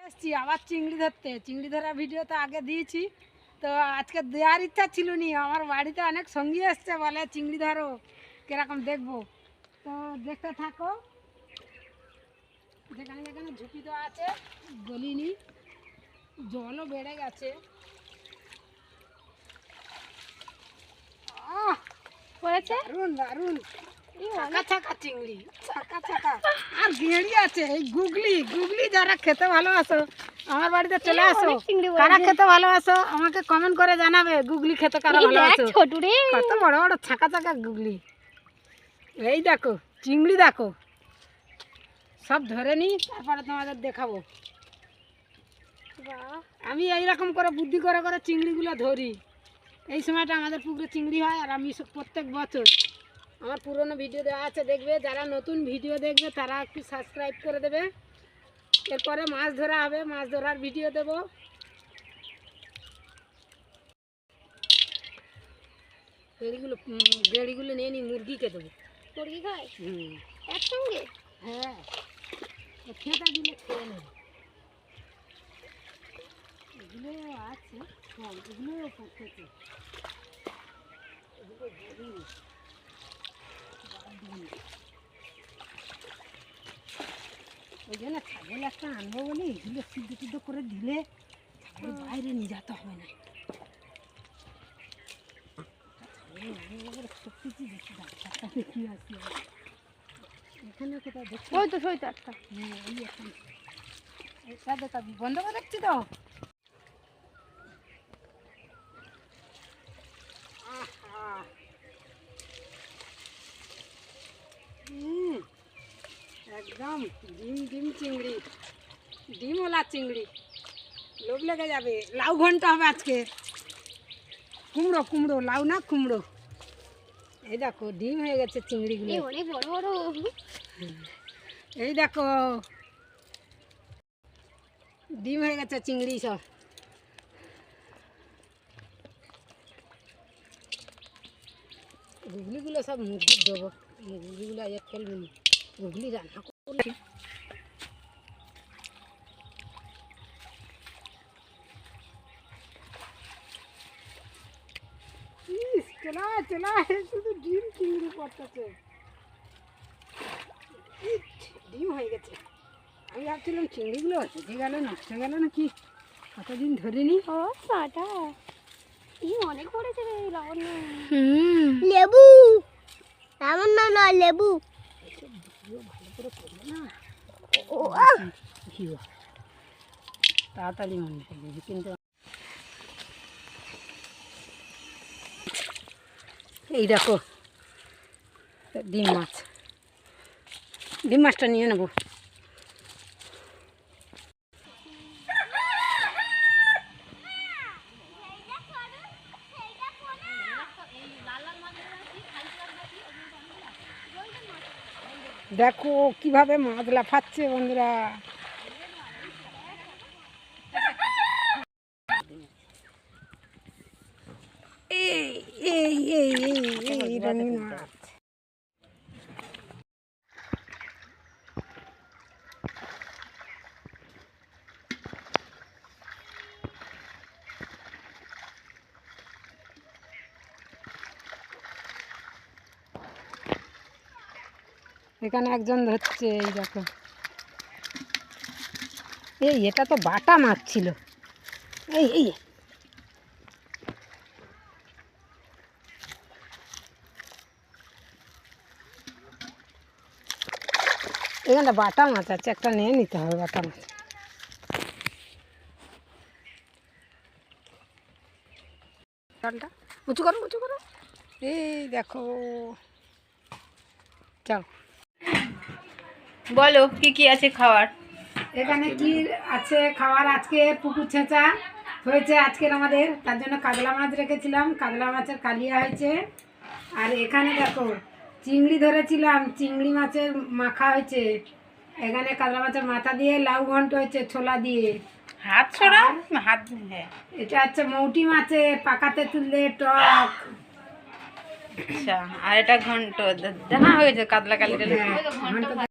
এসছি আবার চিংড়ি ধরতে। চিংড়ি ধরার ভিডিও তো আগে দিয়েছি, তো আজকে দেওয়ার ইচ্ছা ছিল নি। আমার বাড়িতে অনেক সঙ্গী এসছে, বলে চিংড়ি ধরো, কিরকম দেখবো। তো দেখতে থাকো। যেখানে যেখানে ঝুঁকি দেওয়া আছে গলিনি, জলও বেড়ে গেছে। দারুন দারুন ছাকা ছাকা চিংড়ি, ছাকা ছাকা। আর গেঁড়ি আছে, এই গুগলি। গুগলি যারা খেতে ভালোবাসো আমার বাড়িতে চলে আসো। কারা খেতে ভালোবাসো আমাকে কমেন্ট করে জানাবে। গুগলি খেতে কারা ভালোবাসো। কত বড় বড় ছাকা ছাকা গুগলি। এই দেখো চিংড়ি, দেখো সব ধরে নি, তারপরে তোমাদের দেখাবো। আমি এইরকম করে বুদ্ধি করে করে চিংড়িগুলো ধরি। এই সময়টা আমাদের পুকুরে চিংড়ি হয়। আর আমি প্রত্যেক বছর আমার পুরনো ভিডিও দেওয়া আছে, দেখবে। যারা নতুন ভিডিও দেখবে তারা একটু সাবস্ক্রাইব করে দেবে। এরপরে মাছ ধরা হবে, মাছ ধরার ভিডিও দেব। গেড়িগুলো নিয়ে নি, মুরগিকে দেবো। মুরগি খায় একসঙ্গে? হ্যাঁ, খেতে দিলে খেয়ে নেবে। এগুলো আছে, হ্যাঁ এগুলো পড়তেছে। ওই জন্য ছাগল একটা আনবো বলে এগুলো সিদ্ধ সিদ্ধ করে দিলে ছাগল বাইরে নিয়ে যেতে হবে না। এখানে কোথাও দেখছি, ওই তো সই তো একটা। হ্যাঁ ওই একটা, এটা দেখাবি বন্ধ করে দেখছি তো। একদম ডিম ডিম চিংড়ি, ডিমওয়ালা চিংড়ি, লোভ লেগে যাবে। লাউ ঘন্ট হবে আজকে। কুমড়ো কুমড়ো, লাউ না কুমড়ো। এই দেখো ডিম হয়ে গেছে চিংড়িগুলো, অনেক বড় বড়। এই দেখো ডিম হয়ে গেছে চিংড়ি সব। গুগলিগুলো সব মুরগির দেবো। মুরগিগুলো আজ ফেলবো না, গুগলি রান্না করলে। চলা চলা, শুধু ডিম চিংড়ি পড়তেছে। ডিম হয়ে গেছে। আমি ভাবছিলাম চিংড়িগুলো হেঁটে গেল, নষ্ট হয়ে গেল নাকি, কতদিন ধরিনি। ও সাটা অনেক পড়েছে রে। লাবণ্য লেবু, লাবণ্য না লেবু। ভালো করে করবে না, তাড়াতাড়ি মনে করবে। কিন্তু এই দেখো ডিম মাছ, ডিম মাছটা নিয়ে নেবো। দেখো কিভাবে মাছ লাফাচ্ছে বন্ধুরা। এই এই এই এই রঙিন মাছ। এখানে একজন ধরছে, এই দেখো। এই এটা তো বাটা মাছ ছিল। এই এই এখানে বাটা মাছ আছে, একটা নিয়ে নিতে হবে বাটা মাছ। উঁচু করো উঁচু করো। এই দেখো, যাও বলো কি কি আছে খাওয়ার। এখানে কি আছে খাওয়ার? আজকে পুকুর ছেঁচা হয়েছে আজকের আমাদের, তার জন্য কাতলা মাছ রেখেছিলাম, কাতলা মাছের কালিয়া হয়েছে। আর এখানে দেখো চিংড়ি ধরেছিলাম, চিংড়ি মাছের মাখা হয়েছে। এখানে কাতলা মাছের মাথা দিয়ে লাউ ঘন্ট হয়েছে ছোলা দিয়ে। হাত ছড়া হাত। হ্যাঁ, এটা হচ্ছে মৌটি মাছে পাকাতে তুললে টক। আচ্ছা, আর এটা ঘন্ট দেখা হয়েছে কাতলা কালিটা। ঘন্ট